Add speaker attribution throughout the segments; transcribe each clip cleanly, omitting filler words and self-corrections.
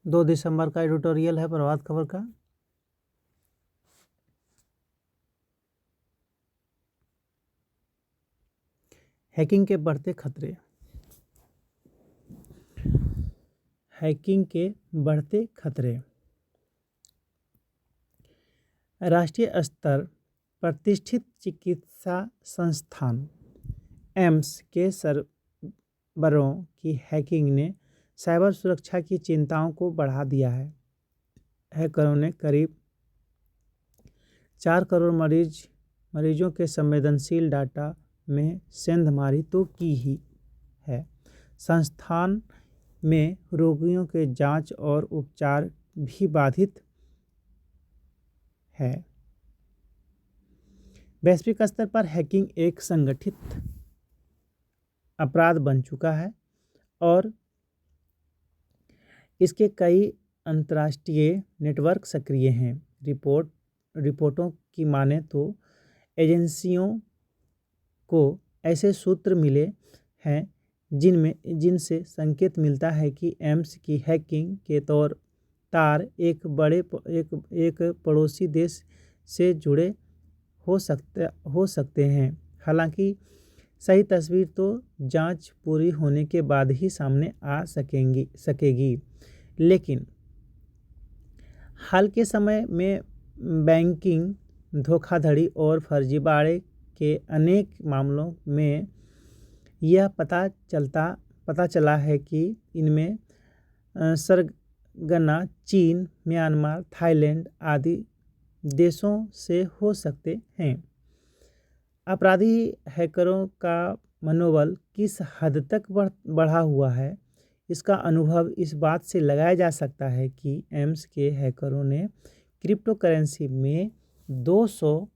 Speaker 1: 2 दिसंबर का एडिटोरियल है प्रभात खबर का। हैकिंग के बढ़ते खतरे। हैकिंग के बढ़ते खतरे। राष्ट्रीय स्तर प्रतिष्ठित चिकित्सा संस्थान एम्स के सर्वरों की हैकिंग ने साइबर सुरक्षा की चिंताओं को बढ़ा दिया है। हैकरों ने करीब 4 करोड़ मरीजों के संवेदनशील डाटा में सेंधमारी तो की ही है। संस्थान में रोगियों के जांच और उपचार भी बाधित है। वैश्विक स्तर पर हैकिंग एक संगठित अपराध बन चुका है और इसके कई अंतर्राष्ट्रीय नेटवर्क सक्रिय हैं। रिपोर्टों की माने तो एजेंसियों को ऐसे सूत्र मिले हैं जिनसे संकेत मिलता है कि एम्स की हैकिंग के तार एक पड़ोसी देश से जुड़े हो सकते हैं। हालांकि सही तस्वीर तो जांच पूरी होने के बाद ही सामने आ सकेगी। लेकिन हाल के समय में बैंकिंग धोखाधड़ी और फर्जीवाड़े के अनेक मामलों में यह पता चला है कि इनमें सरगना चीन, म्यांमार, थाईलैंड आदि देशों से हो सकते हैं। अपराधी हैकरों का मनोबल किस हद तक बढ़ा हुआ है, इसका अनुभव इस बात से लगाया जा सकता है कि एम्स के हैकरों ने क्रिप्टो करेंसी में 200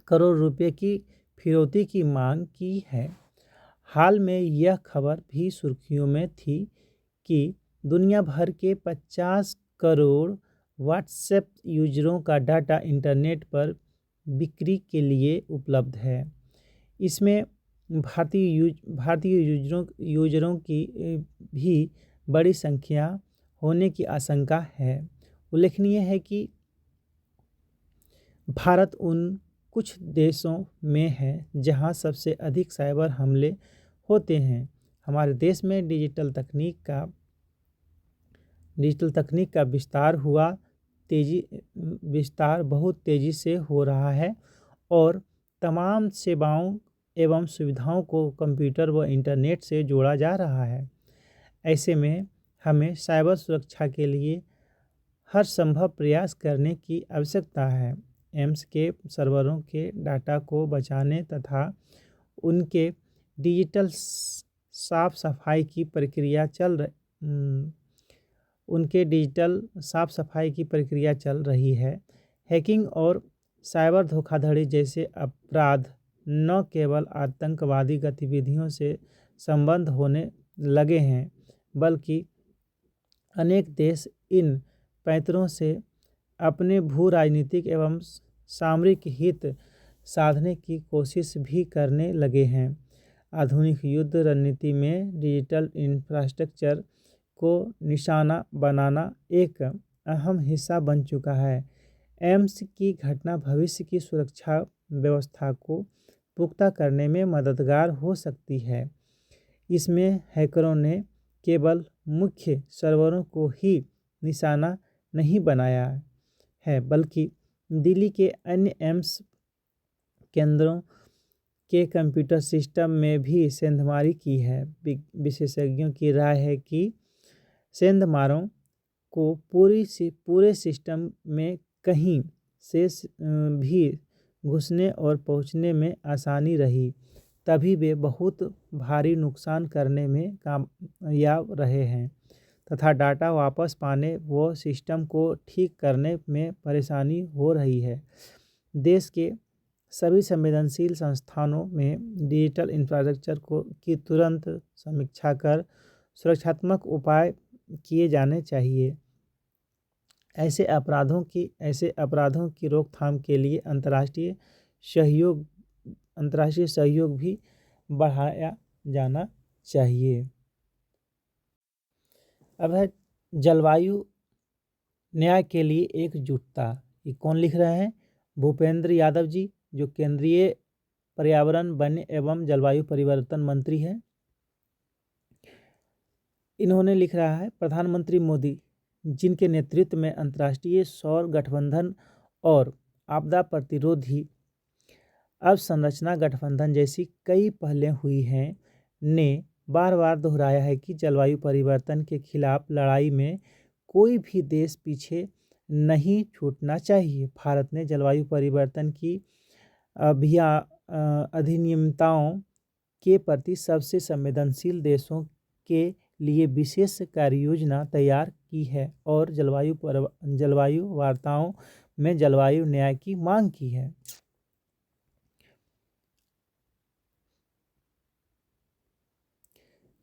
Speaker 1: करोड़ रुपए की फिरौती की मांग की है। हाल में यह खबर भी सुर्खियों में थी कि दुनिया भर के 50 करोड़ व्हाट्सएप यूजरों का डाटा इंटरनेट पर बिक्री के लिए उपलब्ध है। इसमें भारतीय यूजरों की भी बड़ी संख्या होने की आशंका है। उल्लेखनीय है कि भारत उन कुछ देशों में है जहां सबसे अधिक साइबर हमले होते हैं। हमारे देश में डिजिटल तकनीक का विस्तार बहुत तेज़ी से हो रहा है और तमाम सेवाओं एवं सुविधाओं को कंप्यूटर व इंटरनेट से जोड़ा जा रहा है। ऐसे में हमें साइबर सुरक्षा के लिए हर संभव प्रयास करने की आवश्यकता है। एम्स के सर्वरों के डाटा को बचाने तथा उनके डिजिटल साफ सफाई की प्रक्रिया चल रही है। हैकिंग और साइबर धोखाधड़ी जैसे अपराध न केवल आतंकवादी गतिविधियों से संबंध होने लगे हैं, बल्कि अनेक देश इन पैंतरों से अपने भू राजनीतिक एवं सामरिक हित साधने की कोशिश भी करने लगे हैं। आधुनिक युद्ध रणनीति में डिजिटल इंफ्रास्ट्रक्चर को निशाना बनाना एक अहम हिस्सा बन चुका है। एम्स की घटना भविष्य की सुरक्षा व्यवस्था को पुख्ता करने में मददगार हो सकती है। इसमें हैकरों ने केवल मुख्य सर्वरों को ही निशाना नहीं बनाया है, बल्कि दिल्ली के अन्य एम्स केंद्रों के कंप्यूटर सिस्टम में भी सेंधमारी की है। विशेषज्ञों की राय है कि सेंधमारों को पूरे सिस्टम में कहीं से भी घुसने और पहुंचने में आसानी रही, तभी वे बहुत भारी नुकसान करने में कामयाब रहे हैं तथा डाटा वापस पाने व सिस्टम को ठीक करने में परेशानी हो रही है। देश के सभी संवेदनशील संस्थानों में डिजिटल इंफ्रास्ट्रक्चर की तुरंत समीक्षा कर सुरक्षात्मक उपाय किए जाने चाहिए। ऐसे अपराधों की रोकथाम के लिए अंतर्राष्ट्रीय सहयोग भी बढ़ाया जाना चाहिए। अब है जलवायु न्याय के लिए एकजुटता। ये कौन लिख रहे हैं? भूपेंद्र यादव जी, जो केंद्रीय पर्यावरण, वन एवं जलवायु परिवर्तन मंत्री हैं। इन्होंने लिख रहा है प्रधानमंत्री मोदी, जिनके नेतृत्व में अंतर्राष्ट्रीय सौर गठबंधन और आपदा प्रतिरोधी अवसंरचना गठबंधन जैसी कई पहलें हुई हैं, ने बार बार दोहराया है कि जलवायु परिवर्तन के खिलाफ लड़ाई में कोई भी देश पीछे नहीं छूटना चाहिए। भारत ने जलवायु परिवर्तन की अधिनियमिताओं के प्रति सबसे संवेदनशील देशों के लिए विशेष कार्ययोजना तैयार की है और जलवायु वार्ताओं में जलवायु न्याय की मांग की है।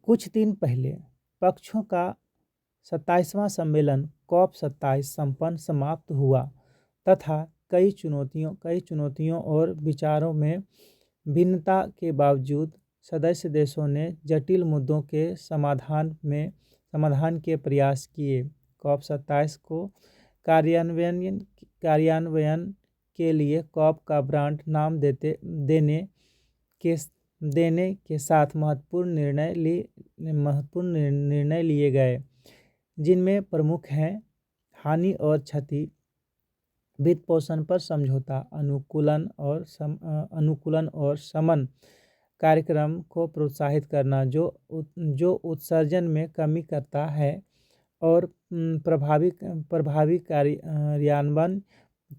Speaker 1: कुछ दिन पहले पक्षों का 27वां सम्मेलन COP27 संपन्न समाप्त हुआ तथा कई चुनौतियों और विचारों में भिन्नता के बावजूद सदस्य देशों ने जटिल मुद्दों के समाधान के प्रयास किए। COP27 को कार्यान्वयन के लिए COP का ब्रांड नाम देने के साथ महत्वपूर्ण निर्णय लिए गए, जिनमें प्रमुख हैं हानि और क्षति, वित्त पोषण पर समझौता, अनुकूलन और शमन कार्यक्रम को प्रोत्साहित करना जो उत्सर्जन में कमी करता है और प्रभावी कार्यान्वयन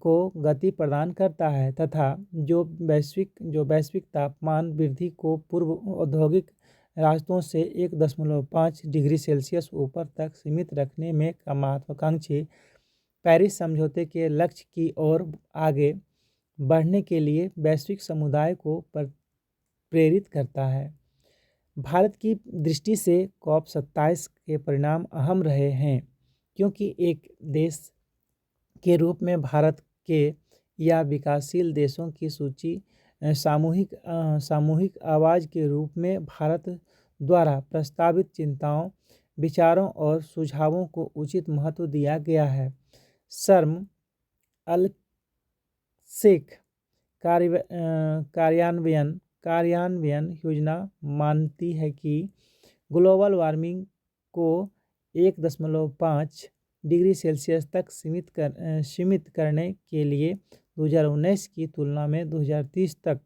Speaker 1: को गति प्रदान करता है, तथा जो वैश्विक तापमान वृद्धि को पूर्व औद्योगिक राष्ट्रों से 1.5 डिग्री सेल्सियस ऊपर तक सीमित रखने में का महत्वाकांक्षी पेरिस समझौते के लक्ष्य की ओर आगे बढ़ने के लिए वैश्विक समुदाय को प्रेरित करता है। भारत की दृष्टि से COP27 के परिणाम अहम रहे हैं, क्योंकि एक देश के रूप में भारत के या विकासशील देशों की सूची सामूहिक आवाज़ के रूप में भारत द्वारा प्रस्तावित चिंताओं, विचारों और सुझावों को उचित महत्व दिया गया है। शर्म अल शेख कार्यान्वयन योजना मानती है कि ग्लोबल वार्मिंग को 1.5 डिग्री सेल्सियस तक सीमित करने के लिए 2019 की तुलना में 2030 तक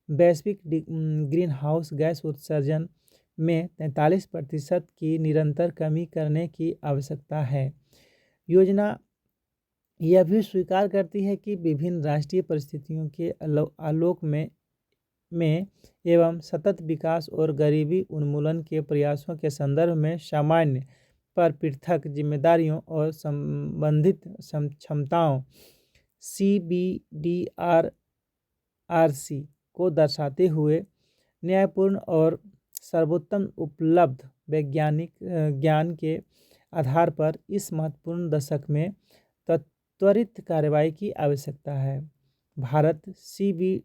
Speaker 1: वैश्विक ग्रीन हाउस गैस उत्सर्जन में 43% की निरंतर कमी करने की आवश्यकता है। योजना यह भी स्वीकार करती है कि विभिन्न राष्ट्रीय परिस्थितियों के आलोक में एवं सतत विकास और गरीबी उन्मूलन के प्रयासों के संदर्भ में सामान्य पर पृथक जिम्मेदारियों और संबंधित क्षमताओं CBDRC को दर्शाते हुए न्यायपूर्ण और सर्वोत्तम उपलब्ध वैज्ञानिक ज्ञान के आधार पर इस महत्वपूर्ण दशक में त्वरित कार्रवाई की आवश्यकता है। भारत CBDRC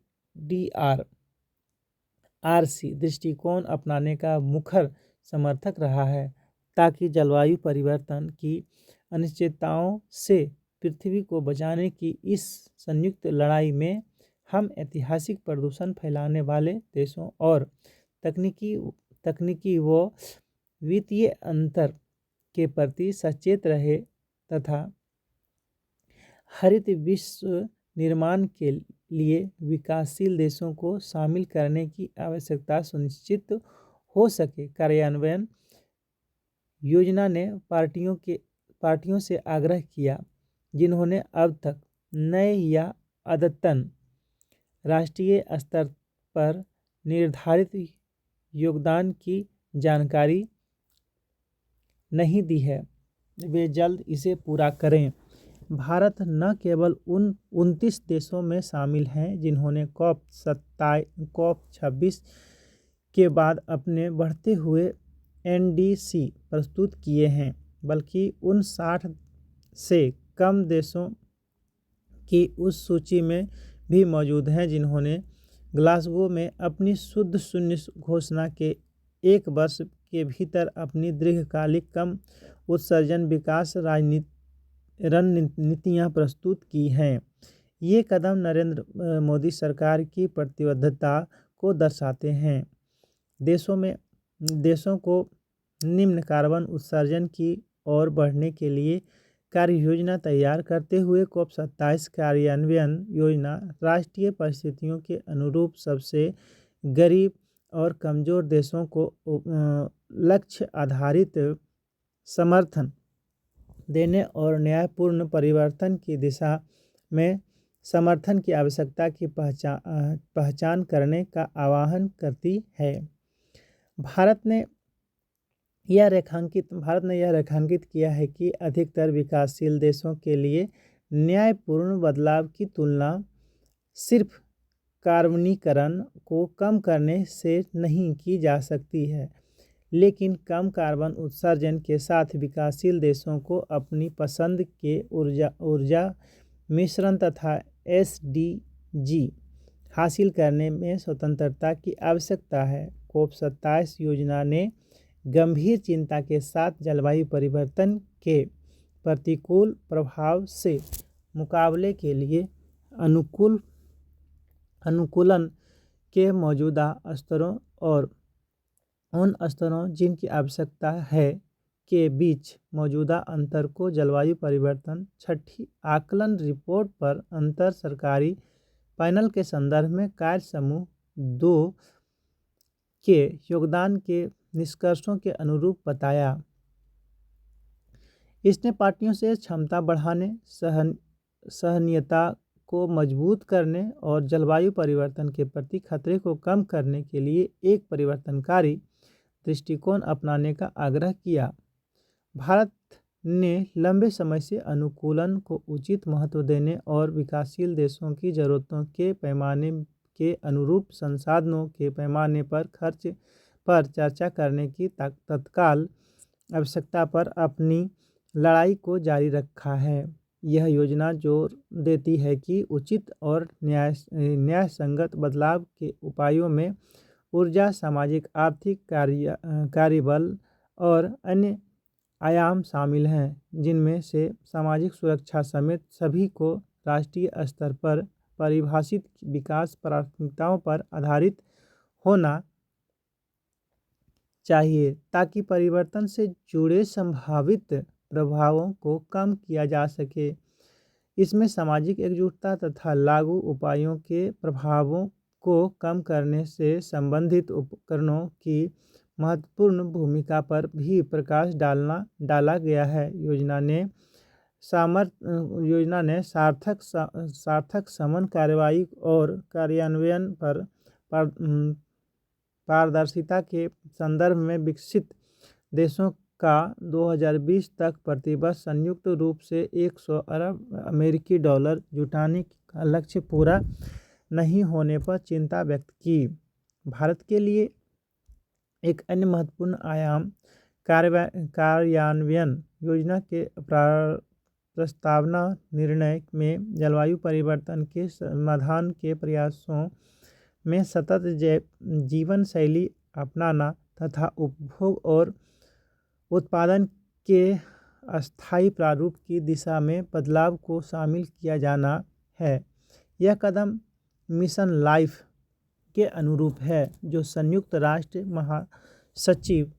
Speaker 1: दृष्टिकोण अपनाने का मुखर समर्थक रहा है, ताकि जलवायु परिवर्तन की अनिश्चितताओं से पृथ्वी को बचाने की इस संयुक्त लड़ाई में हम ऐतिहासिक प्रदूषण फैलाने वाले देशों और तकनीकी व वित्तीय अंतर के प्रति सचेत रहे तथा हरित विश्व निर्माण के लिए विकासशील देशों को शामिल करने की आवश्यकता सुनिश्चित हो सके। कार्यान्वयन योजना ने पार्टियों से आग्रह किया, जिन्होंने अब तक नए या अद्यतन राष्ट्रीय स्तर पर निर्धारित योगदान की जानकारी नहीं दी है, वे जल्द इसे पूरा करें। भारत न केवल उन 29 देशों में शामिल हैं जिन्होंने COP26 के बाद अपने बढ़ते हुए NDC प्रस्तुत किए हैं, बल्कि उन 60 से कम देशों की उस सूची में भी मौजूद हैं जिन्होंने ग्लासगो में अपनी शुद्ध शून्य घोषणा के एक वर्ष के भीतर अपनी दीर्घकालिक कम उत्सर्जन विकास रणनीतियाँ प्रस्तुत की हैं। ये कदम नरेंद्र मोदी सरकार की प्रतिबद्धता को दर्शाते हैं। देशों को निम्न कार्बन उत्सर्जन की ओर बढ़ने के लिए कार्य योजना तैयार करते हुए COP27 कार्यान्वयन योजना राष्ट्रीय परिस्थितियों के अनुरूप सबसे गरीब और कमज़ोर देशों को लक्ष्य आधारित समर्थन देने और न्यायपूर्ण परिवर्तन की दिशा में समर्थन की आवश्यकता की पहचान करने का आह्वान करती है। भारत ने यह रेखांकित किया है कि अधिकतर विकासशील देशों के लिए न्यायपूर्ण बदलाव की तुलना सिर्फ कार्बनीकरण को कम करने से नहीं की जा सकती है, लेकिन कम कार्बन उत्सर्जन के साथ विकासशील देशों को अपनी पसंद के ऊर्जा मिश्रण तथा SDG हासिल करने में स्वतंत्रता की आवश्यकता है। COP27 योजना ने गंभीर चिंता के साथ जलवायु परिवर्तन के प्रतिकूल प्रभाव से मुकाबले के लिए अनुकूलन के मौजूदा स्तरों और उन स्तरों जिनकी आवश्यकता है के बीच मौजूदा अंतर को जलवायु परिवर्तन छठी आकलन रिपोर्ट पर अंतर सरकारी पैनल के संदर्भ में कार्य समूह 2 के योगदान के निष्कर्षों के अनुरूप बताया। इसने पार्टियों से क्षमता बढ़ाने, सहनीयता को मजबूत करने और जलवायु परिवर्तन के प्रति खतरे को कम करने के लिए एक परिवर्तनकारी दृष्टिकोण अपनाने का आग्रह किया। भारत ने लंबे समय से अनुकूलन को उचित महत्व देने और विकासशील देशों की ज़रूरतों के पैमाने के अनुरूप संसाधनों के पैमाने पर खर्च पर चर्चा करने की तत्काल आवश्यकता पर अपनी लड़ाई को जारी रखा है। यह योजना जोर देती है कि उचित और न्यायसंगत बदलाव के उपायों में ऊर्जा, सामाजिक आर्थिक कार्यबल और अन्य आयाम शामिल हैं, जिनमें से सामाजिक सुरक्षा समेत सभी को राष्ट्रीय स्तर पर परिभाषित विकास प्राथमिकताओं पर आधारित होना चाहिए, ताकि परिवर्तन से जुड़े संभावित प्रभावों को कम किया जा सके। इसमें सामाजिक एकजुटता तथा लागू उपायों के प्रभावों को कम करने से संबंधित उपकरणों की महत्वपूर्ण भूमिका पर भी प्रकाश डाला गया है। योजना ने सार्थक समन कार्रवाई और कार्यान्वयन पर पारदर्शिता के संदर्भ में विकसित देशों का 2020 तक प्रतिबद्ध संयुक्त रूप से 100 अरब अमेरिकी डॉलर जुटाने का लक्ष्य पूरा नहीं होने पर चिंता व्यक्त की। भारत के लिए एक अन्य महत्वपूर्ण आयाम कार्यान्वयन योजना के प्रस्तावना निर्णय में जलवायु परिवर्तन के समाधान के प्रयासों में सतत जीवन शैली अपनाना तथा उपभोग और उत्पादन के अस्थायी प्रारूप की दिशा में बदलाव को शामिल किया जाना है। यह कदम मिशन लाइफ के अनुरूप है, जो संयुक्त राष्ट्र महासचिव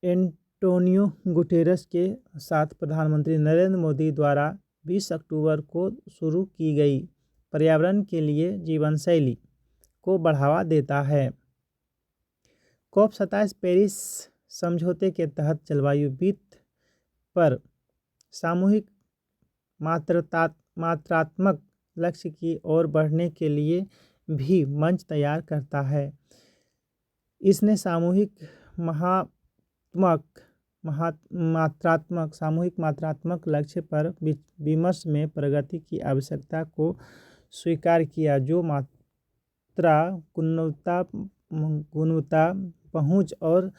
Speaker 1: एंटोनियो गुटेरेस के साथ प्रधानमंत्री नरेंद्र मोदी द्वारा 20 अक्टूबर को शुरू की गई पर्यावरण के लिए जीवन शैली को बढ़ावा देता है। COP27 पेरिस समझौते के तहत जलवायु वित्त पर सामूहिक मात्रात्मक लक्ष्य की ओर बढ़ने के लिए भी मंच तैयार करता है। इसने सामूहिक मात्रात्मक लक्ष्य पर विमर्श में प्रगति की आवश्यकता को स्वीकार किया, जो मात्रा, गुणवत्ता, पहुंच और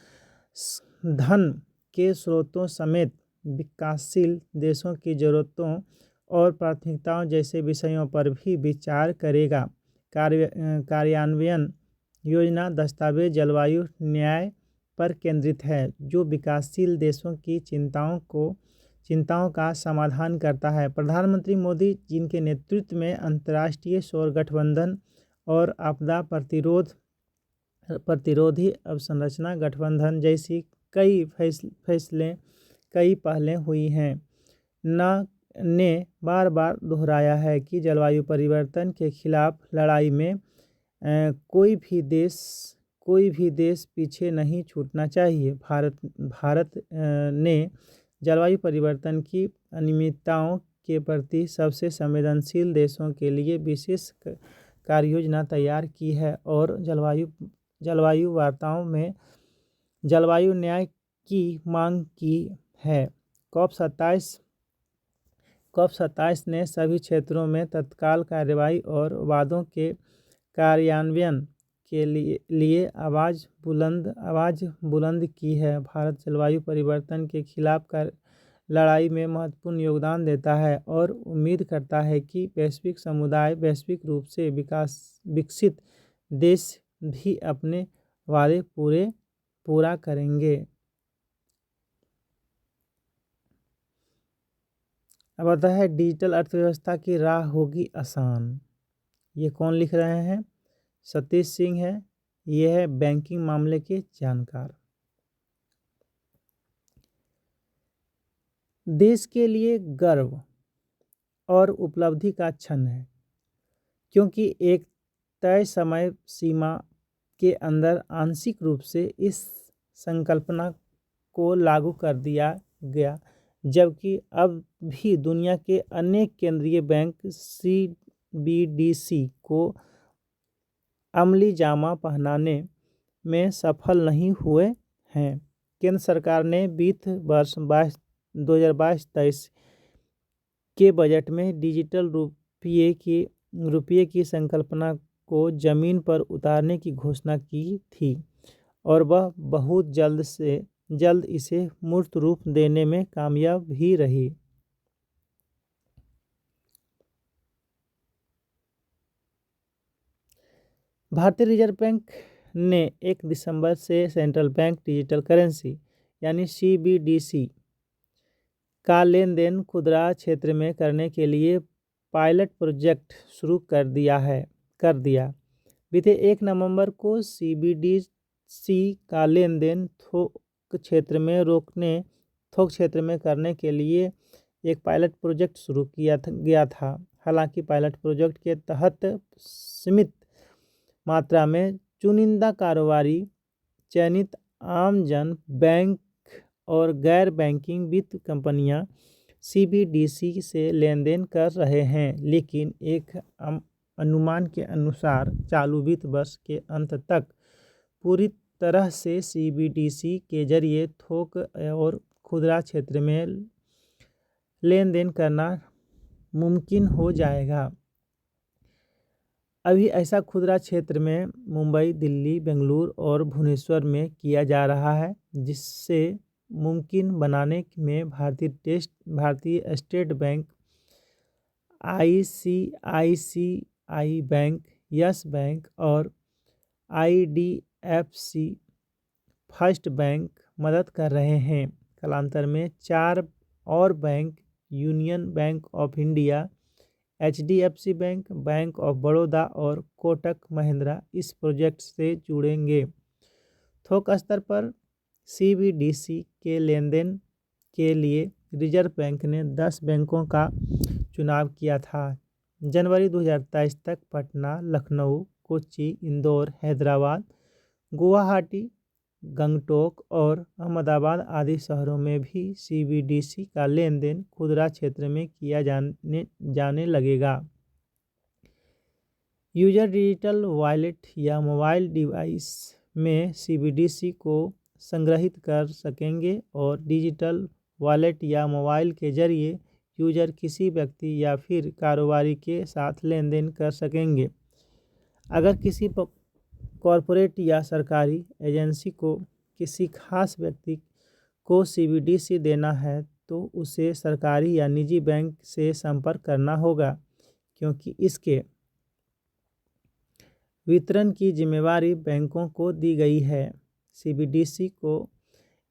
Speaker 1: धन के स्रोतों समेत विकासशील देशों की ज़रूरतों और प्राथमिकताओं जैसे विषयों पर भी विचार करेगा। कार्यान्वयन योजना दस्तावेज जलवायु न्याय पर केंद्रित है, जो विकासशील देशों की चिंताओं का समाधान करता है। प्रधानमंत्री मोदी जिनके नेतृत्व में अंतर्राष्ट्रीय सौर गठबंधन और आपदा प्रतिरोधी अवसंरचना गठबंधन जैसी कई पहलें हुई हैं, ने बार बार दोहराया है कि जलवायु परिवर्तन के खिलाफ लड़ाई में कोई भी देश पीछे नहीं छूटना चाहिए। भारत ने जलवायु परिवर्तन की अनियमितताओं के प्रति सबसे संवेदनशील देशों के लिए विशेष कार्ययोजना तैयार की है और जलवायु वार्ताओं में जलवायु न्याय की मांग की है। COP27 ने सभी क्षेत्रों में तत्काल कार्रवाई और वादों के कार्यान्वयन के लिए आवाज़ बुलंद की है। भारत जलवायु परिवर्तन के खिलाफ लड़ाई में महत्वपूर्ण योगदान देता है और उम्मीद करता है कि वैश्विक समुदाय, वैश्विक रूप से विकसित देश भी अपने वादे पूरा करेंगे। अब आता है डिजिटल अर्थव्यवस्था की राह होगी आसान। ये कौन लिख रहे हैं? सतीश सिंह है। ये है बैंकिंग मामले के जानकार। देश के लिए गर्व और उपलब्धि का क्षण है, क्योंकि एक तय समय सीमा के अंदर आंशिक रूप से इस संकल्पना को लागू कर दिया गया, जबकि अब भी दुनिया के अनेक केंद्रीय बैंक CBDC को अमली जामा पहनाने में सफल नहीं हुए हैं। केंद्र सरकार ने वित्त वर्ष 2022-23 के बजट में डिजिटल रुपये की संकल्पना को जमीन पर उतारने की घोषणा की थी और वह बहुत जल्द इसे मूर्त रूप देने में कामयाब भी रही। भारतीय रिजर्व बैंक ने 1 दिसंबर से सेंट्रल बैंक डिजिटल करेंसी यानी CBDC का लेन देन खुदरा क्षेत्र में करने के लिए पायलट प्रोजेक्ट शुरू कर दिया। बीते 1 नवंबर को CBDC का लेन देन थोक क्षेत्र में करने के लिए एक पायलट प्रोजेक्ट शुरू किया गया था। हालांकि पायलट प्रोजेक्ट के तहत सीमित मात्रा में चुनिंदा कारोबारी, चयनित आमजन, बैंक और गैर बैंकिंग वित्त कंपनियां CBDC से लेन देन कर रहे हैं, लेकिन एक अनुमान के अनुसार चालू वित्त वर्ष के अंत तक पूरी तरह से CBDC के जरिए थोक और खुदरा क्षेत्र में लेन देन करना मुमकिन हो जाएगा। अभी ऐसा खुदरा क्षेत्र में मुंबई, दिल्ली, बेंगलुरु और भुवनेश्वर में किया जा रहा है, जिससे मुमकिन बनाने में भारतीय state bank, ICICI bank, yes bank और IDFC फर्स्ट बैंक मदद कर रहे हैं। कालांतर में 4 और bank, union bank of India, HDFC bank, bank of Baroda और कोटक महिंद्रा इस प्रोजेक्ट से जुड़ेंगे। थोक स्तर पर CBDC के लेन देन के लिए रिजर्व बैंक ने 10 बैंकों का चुनाव किया था। जनवरी 2023 तक पटना, लखनऊ, कोच्चि, इंदौर, हैदराबाद, गुवाहाटी, गंगटोक और अहमदाबाद आदि शहरों में भी CBDC का लेन देन खुदरा क्षेत्र में किया जाने लगेगा। यूजर डिजिटल वॉलेट या मोबाइल डिवाइस में CBDC को संग्रहित कर सकेंगे और डिजिटल वॉलेट या मोबाइल के जरिए यूजर किसी व्यक्ति या फिर कारोबारी के साथ लेन देन कर सकेंगे। अगर किसी कॉरपोरेट या सरकारी एजेंसी को किसी खास व्यक्ति को CBDC देना है तो उसे सरकारी या निजी बैंक से संपर्क करना होगा, क्योंकि इसके वितरण की जिम्मेवारी बैंकों को दी गई है। सीबीडीसी को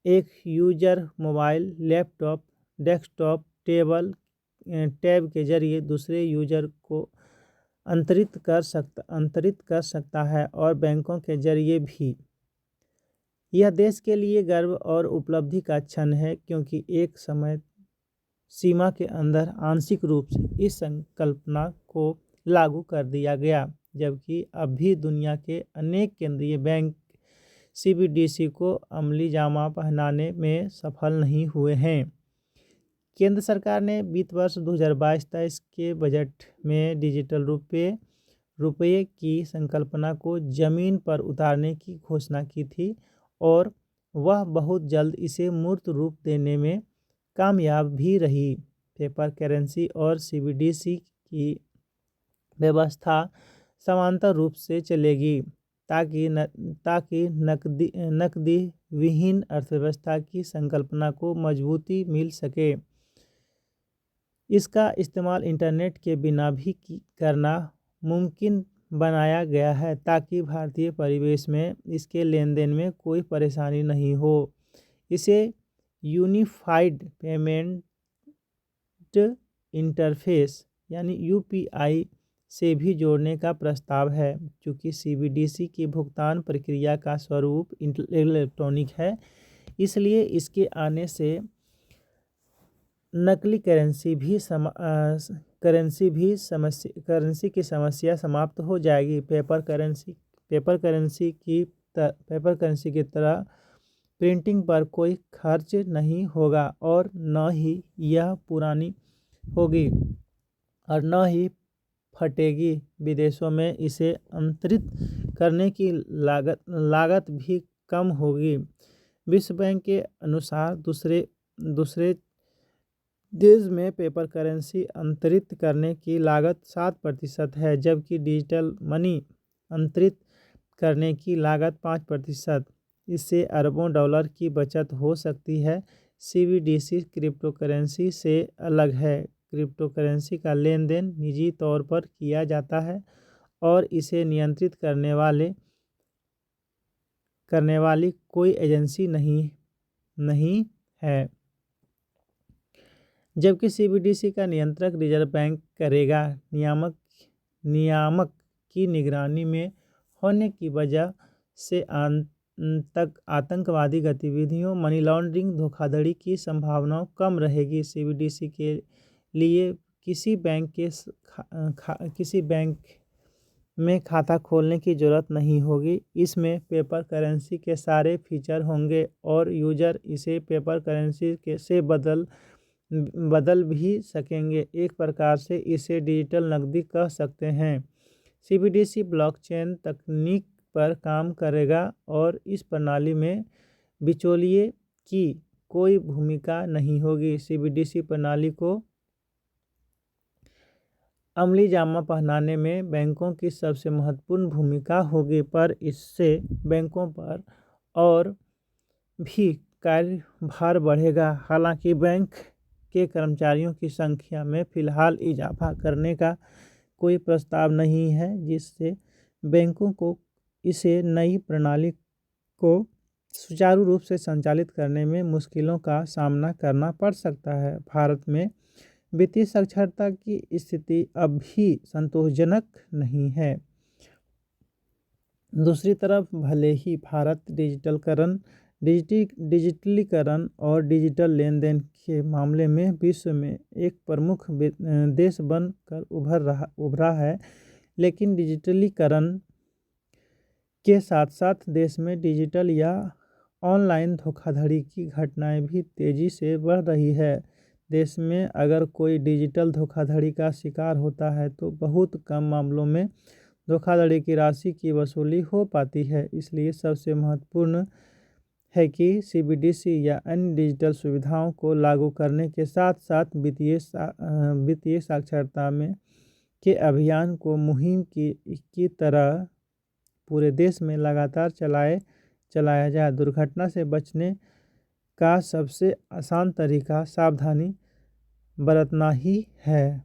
Speaker 1: एक user mobile, laptop, desktop, tab के जरिए दूसरे यूजर को अंतरित कर सकता है और बैंकों के जरिए भी। यह देश के लिए गर्व और उपलब्धि का क्षण है, क्योंकि एक समय सीमा के अंदर आंशिक रूप से इस संकल्पना को लागू कर दिया गया, जबकि अब भी दुनिया के अनेक केंद्रीय बैंक सीबीडीसी को अमली जामा पहनाने में सफल नहीं हुए हैं। केंद्र सरकार ने वित्त वर्ष 2022-23 के बजट में डिजिटल रुपये की संकल्पना को जमीन पर उतारने की घोषणा की थी और वह बहुत जल्द इसे मूर्त रूप देने में कामयाब भी रही। पेपर करेंसी और सीबीडीसी की व्यवस्था समांतर रूप से चलेगी, ताकि नकदी विहीन अर्थव्यवस्था की संकल्पना को मजबूती मिल सके। इसका इस्तेमाल इंटरनेट के बिना भी करना मुमकिन बनाया गया है, ताकि भारतीय परिवेश में इसके लेन देन में कोई परेशानी नहीं हो। इसे यूनिफाइड पेमेंट इंटरफेस यानी यूपीआई से भी जोड़ने का प्रस्ताव है। चूँकि सीबीडीसी की भुगतान प्रक्रिया का स्वरूप इलेक्ट्रॉनिक है, इसलिए इसके आने से नकली करेंसी की समस्या समाप्त हो जाएगी। पेपर करेंसी की तरह प्रिंटिंग पर कोई खर्च नहीं होगा और न ही यह पुरानी होगी और न ही फटेगी। विदेशों में इसे अंतरित करने की लागत भी कम होगी। विश्व बैंक के अनुसार दूसरे देश में पेपर करेंसी अंतरित करने की लागत 7% है, जबकि डिजिटल मनी अंतरित करने की लागत 5%। इससे अरबों डॉलर की बचत हो सकती है। सीबीडीसी क्रिप्टो करेंसी से अलग है। क्रिप्टो करेंसी का लेन देन निजी तौर पर किया जाता है और इसे नियंत्रित करने वाली कोई एजेंसी नहीं है, जबकि सीबीडीसी का नियंत्रण रिजर्व बैंक करेगा। नियामक की निगरानी में होने की वजह से आतंकवादी गतिविधियों, मनी लॉन्ड्रिंग, धोखाधड़ी की संभावना कम रहेगी। सीबीडीसी के लिए किसी बैंक में खाता खोलने की ज़रूरत नहीं होगी। इसमें पेपर करेंसी के सारे फीचर होंगे और यूजर इसे पेपर करेंसी से बदल भी सकेंगे। एक प्रकार से इसे डिजिटल नकदी कह सकते हैं। सीबीडीसी ब्लॉकचेन तकनीक पर काम करेगा और इस प्रणाली में बिचौलिए की कोई भूमिका नहीं होगी। सीबीडीसी प्रणाली को अमली जामा पहनाने में बैंकों की सबसे महत्वपूर्ण भूमिका होगी, पर इससे बैंकों पर और भी कार्यभार बढ़ेगा। हालांकि बैंक के कर्मचारियों की संख्या में फिलहाल इजाफा करने का कोई प्रस्ताव नहीं है, जिससे बैंकों को इसे नई प्रणाली को सुचारू रूप से संचालित करने में मुश्किलों का सामना करना पड़ सकता है। भारत में वित्तीय साक्षरता की स्थिति अब भी संतोषजनक नहीं है। दूसरी तरफ भले ही भारत डिजिटलीकरण और डिजिटल लेन देन के मामले में विश्व में एक प्रमुख देश बनकर उभरा है, लेकिन डिजिटलीकरण के साथ साथ देश में डिजिटल या ऑनलाइन धोखाधड़ी की घटनाएं भी तेज़ी से बढ़ रही है। देश में अगर कोई डिजिटल धोखाधड़ी का शिकार होता है तो बहुत कम मामलों में धोखाधड़ी की राशि की वसूली हो पाती है। इसलिए सबसे महत्वपूर्ण है कि सीबीडीसी या अन्य डिजिटल सुविधाओं को लागू करने के साथ साथ वित्तीय साक्षरता के अभियान को मुहिम की तरह पूरे देश में लगातार चलाया जाए। दुर्घटना से बचने का सबसे आसान तरीका सावधानी बरतना ही है।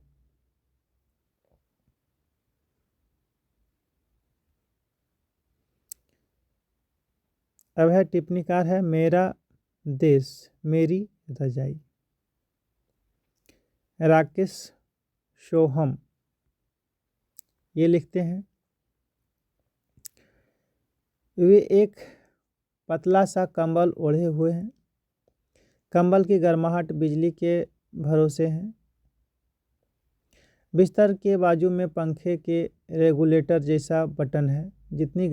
Speaker 1: अब है टिप्पणीकार है मेरा देश मेरी रजाई। राकेश सोहम ये लिखते हैं, वे एक पतला सा कंबल ओढ़े हुए हैं। कंबल की गर्माहट बिजली के भरोसे है। बिस्तर के बाजू में पंखे के रेगुलेटर जैसा बटन है। जितनी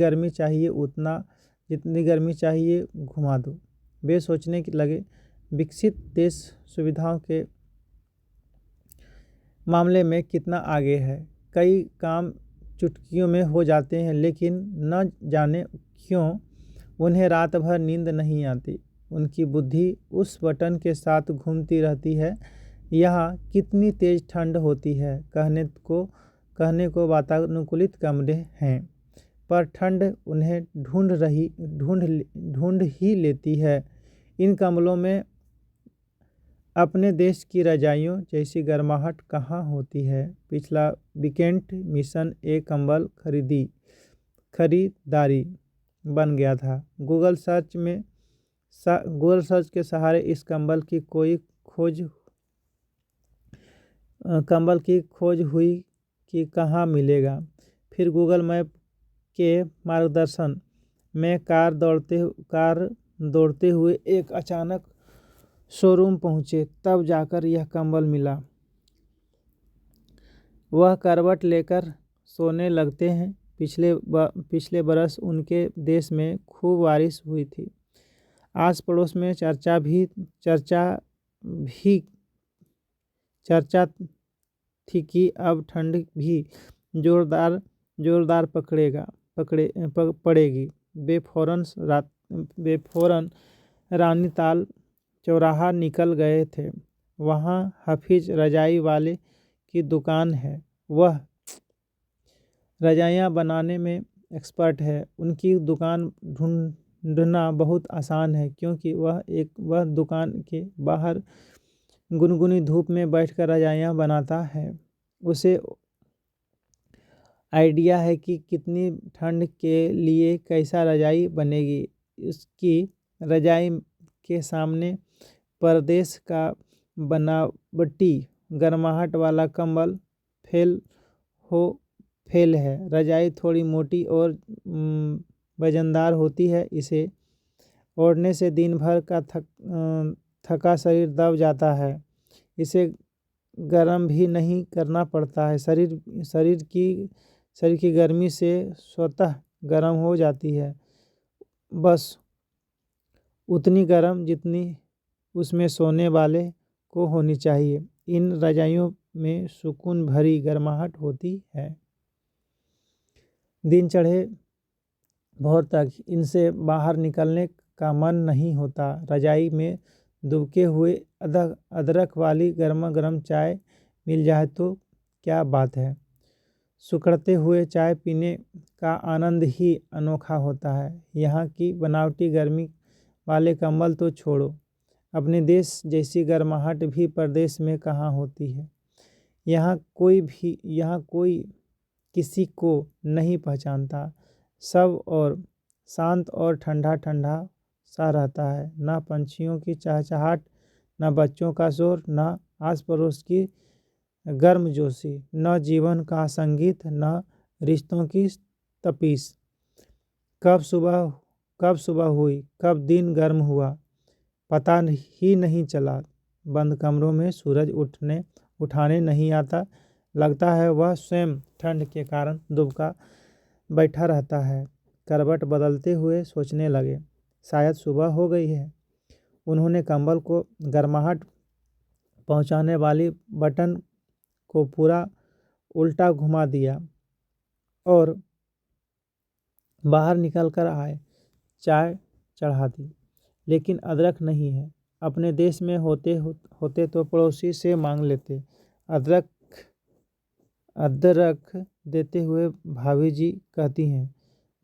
Speaker 1: गर्मी चाहिए घुमा दो। वे सोचने लगे, विकसित देश सुविधाओं के मामले में कितना आगे है। कई काम चुटकियों में हो जाते हैं, लेकिन न जाने क्यों उन्हें रात भर नींद नहीं आती। उनकी बुद्धि उस बटन के साथ घूमती रहती है। यहाँ कितनी तेज ठंड होती है। कहने को वातानुकूलित कमरे हैं, पर ठंड उन्हें ढूंढ ही लेती है। इन कमलों में अपने देश की रजाइयों जैसी गर्माहट कहाँ होती है। पिछला वीकेंड मिशन ए कंबल खरीदारी बन गया था। गूगल सर्च के सहारे इस कंबल की खोज हुई कि कहाँ मिलेगा। फिर गूगल मैप के मार्गदर्शन में कार दौड़ते हुए एक अचानक शोरूम पहुँचे, तब जाकर यह कंबल मिला। वह करवट लेकर सोने लगते हैं। पिछले बरस उनके देश में खूब बारिश हुई थी। आस पड़ोस में चर्चा थी कि अब ठंड भी जोरदार पड़ेगी। बेफौरन रानीताल चौराहा निकल गए थे। वहाँ हफीज रजाई वाले की दुकान है। वह रजाइयाँ बनाने में एक्सपर्ट है। उनकी दुकान ढूंढना बहुत आसान है, क्योंकि वह दुकान के बाहर गुनगुनी धूप में बैठकर रजाइयाँ बनाता है। उसे आइडिया है कि कितनी ठंड के लिए कैसा रजाई बनेगी। उसकी रजाई के सामने परदेश का बनावटी गर्माहट वाला कंबल फेल है। रजाई थोड़ी मोटी और वजनदार होती है। इसे ओढ़ने से दिन भर का थका शरीर दब जाता है। इसे गर्म भी नहीं करना पड़ता है। शरीर की गर्मी से स्वतः गर्म हो जाती है, बस उतनी गर्म जितनी उसमें सोने वाले को होनी चाहिए। इन रजाइयों में सुकून भरी गर्माहट होती है। दिन चढ़े भोर तक इनसे बाहर निकलने का मन नहीं होता। रजाई में दुबके हुए अदरक वाली गर्मा गर्म चाय मिल जाए तो क्या बात है। सुखड़ते हुए चाय पीने का आनंद ही अनोखा होता है। यहाँ की बनावटी गर्मी वाले कंबल तो छोड़ो, अपने देश जैसी गर्माहट भी प्रदेश में कहाँ होती है। यहाँ कोई किसी को नहीं पहचानता। सब और शांत और ठंडा ठंडा सा रहता है। ना पंछियों की चहचहाट, ना बच्चों का शोर, ना आस पड़ोस की गर्मजोशी, न जीवन का संगीत, न रिश्तों की तपिश। कब सुबह हुई, कब दिन गर्म हुआ, पता ही नहीं चला। बंद कमरों में सूरज उठाने नहीं आता। लगता है वह स्वयं ठंड के कारण दुबका बैठा रहता है। करवट बदलते हुए सोचने लगे, शायद सुबह हो गई है। उन्होंने कंबल को गर्माहट पहुंचाने वाली बटन को पूरा उल्टा घुमा दिया और बाहर निकल कर आए। चाय चढ़ा दी, लेकिन अदरक नहीं है। अपने देश में होते तो पड़ोसी से मांग लेते। अदरक देते हुए भाभी जी कहती हैं,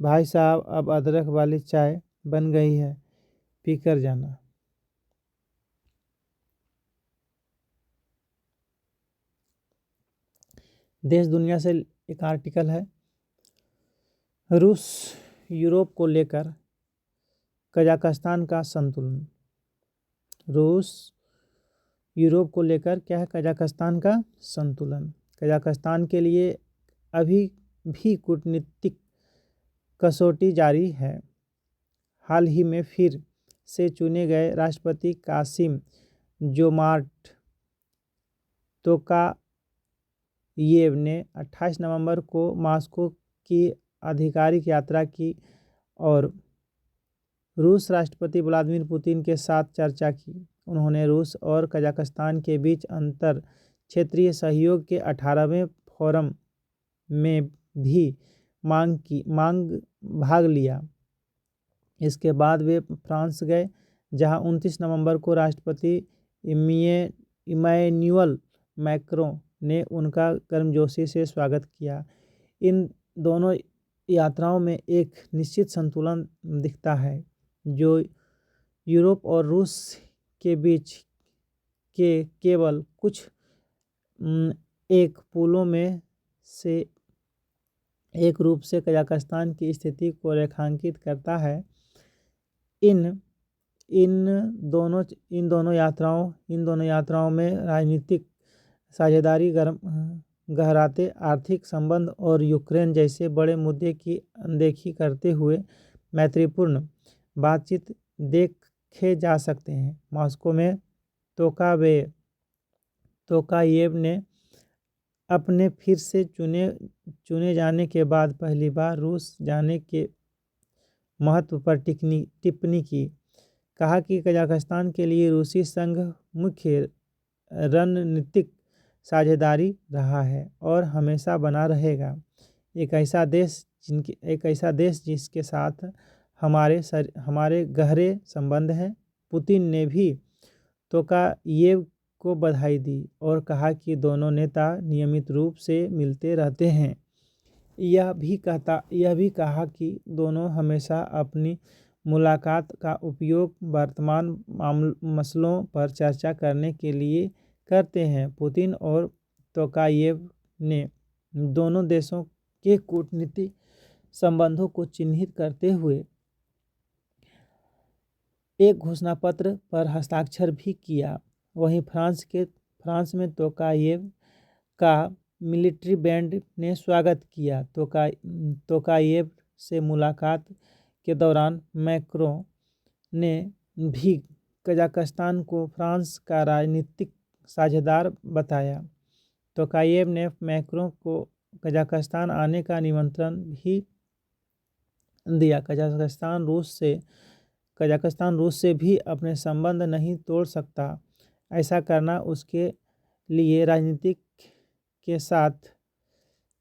Speaker 1: भाई साहब अब अदरक वाली चाय बन गई है, पीकर जाना। देश दुनिया से एक आर्टिकल है। रूस यूरोप को लेकर कजाकिस्तान का संतुलन। रूस यूरोप को लेकर क्या है? कजाकिस्तान का संतुलन। कजाकिस्तान के लिए अभी भी कूटनीतिक कसौटी जारी है। हाल ही में फिर से चुने गए राष्ट्रपति कासिम जोमार्ट तोकायेव ने 28 नवंबर को मॉस्को की आधिकारिक यात्रा की और रूस राष्ट्रपति व्लादिमीर पुतिन के साथ चर्चा की। उन्होंने रूस और कजाकिस्तान के बीच अंतर क्षेत्रीय सहयोग के 18वें फोरम में भी भाग लिया। इसके बाद वे फ्रांस गए, जहां 29 नवंबर को राष्ट्रपति इमैनुअल मैक्रों ने उनका गर्मजोशी से स्वागत किया। इन दोनों यात्राओं में एक निश्चित संतुलन दिखता है, जो यूरोप और रूस के बीच के केवल कुछ एक पुलों में से एक रूप से कजाकिस्तान की स्थिति को रेखांकित करता है। इन दोनों यात्राओं में राजनीतिक साझेदारी गहराते आर्थिक संबंध और यूक्रेन जैसे बड़े मुद्दे की अनदेखी करते हुए मैत्रीपूर्ण बातचीत देखे जा सकते हैं। मॉस्को में तोकायेव ने अपने फिर से चुने जाने के बाद पहली बार रूस जाने के महत्व पर टिप्पणी की। कहा कि कजाकिस्तान के लिए रूसी संघ मुख्य रणनीतिक साझेदारी रहा है और हमेशा बना रहेगा। एक ऐसा देश जिसके साथ हमारे गहरे संबंध हैं। पुतिन ने भी तोकायेव को बधाई दी और कहा कि दोनों नेता नियमित रूप से मिलते रहते हैं। यह भी कहा कि दोनों हमेशा अपनी मुलाकात का उपयोग वर्तमान मसलों पर चर्चा करने के लिए करते हैं। पुतिन और तोकायेव ने दोनों देशों के कूटनीतिक संबंधों को चिन्हित करते हुए एक घोषणापत्र पर हस्ताक्षर भी किया। वहीं फ्रांस में तोकायेव का मिलिट्री बैंड ने स्वागत किया। तोकायेव से मुलाकात के दौरान मैक्रों ने भी कजाकिस्तान को फ्रांस का राजनीतिक साझेदार बताया। तोकायेव ने मैक्रों को कजाकिस्तान आने का निमंत्रण भी दिया। कजाकिस्तान रूस से भी अपने संबंध नहीं तोड़ सकता। ऐसा करना उसके लिए राजनीतिक के साथ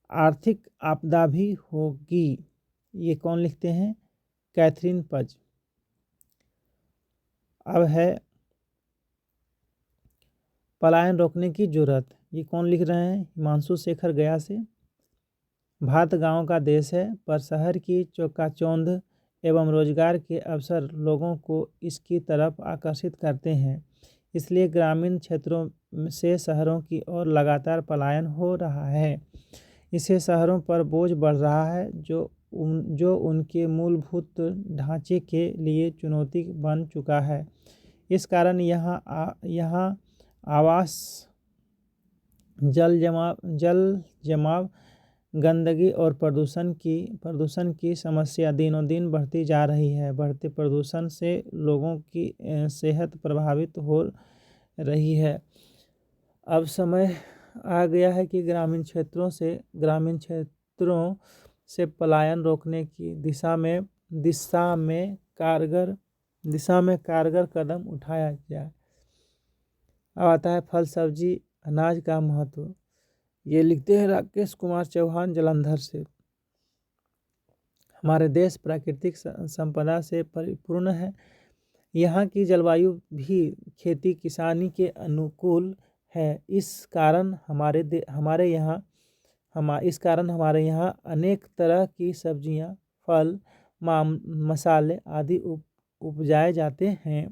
Speaker 1: आर्थिक आपदा भी होगी। ये कौन लिखते हैं? कैथरीन पज। अब है पलायन रोकने की जरूरत। ये कौन लिख रहे हैं? हिमांशु शेखर गया से। भारत गांव का देश है, पर शहर की चकाचौंध एवं रोजगार के अवसर लोगों को इसकी तरफ आकर्षित करते हैं। इसलिए ग्रामीण क्षेत्रों से शहरों की ओर लगातार पलायन हो रहा है। इससे शहरों पर बोझ बढ़ रहा है, जो उनके मूलभूत ढांचे के लिए चुनौती बन चुका है। इस कारण यहाँ आवास, जल जमाव, गंदगी और प्रदूषण की समस्या दिनों दिन बढ़ती जा रही है। बढ़ते प्रदूषण से लोगों की सेहत प्रभावित हो रही है। अब समय आ गया है कि ग्रामीण क्षेत्रों से पलायन रोकने की दिशा में कारगर कदम उठाया जाए। अब आता है फल, सब्जी, अनाज का महत्व। ये लिखते हैं राकेश कुमार चौहान जालंधर से। हमारे देश प्राकृतिक संपदा से परिपूर्ण है। यहाँ की जलवायु भी खेती किसानी के अनुकूल है। इस कारण हमारे यहाँ अनेक तरह की सब्जियाँ, फल, मसाले आदि उपजाए जाते हैं।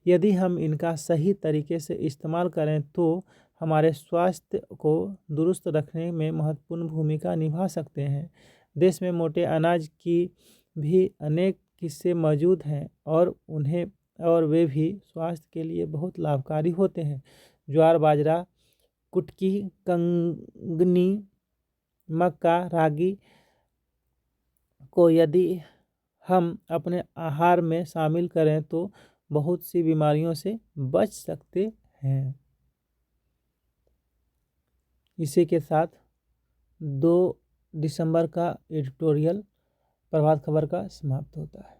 Speaker 1: यदि हम इनका सही तरीके से इस्तेमाल करें तो हमारे स्वास्थ्य को दुरुस्त रखने में महत्वपूर्ण भूमिका निभा सकते हैं। देश में मोटे अनाज की भी अनेक किस्से मौजूद हैं और वे भी स्वास्थ्य के लिए बहुत लाभकारी होते हैं। ज्वार, बाजरा, कुटकी, कंगनी, मक्का, रागी को यदि हम अपने आहार में शामिल करें तो बहुत सी बीमारियों से बच सकते हैं। इसी के साथ 2 दिसंबर का एडिटोरियल प्रभात खबर का समाप्त होता है।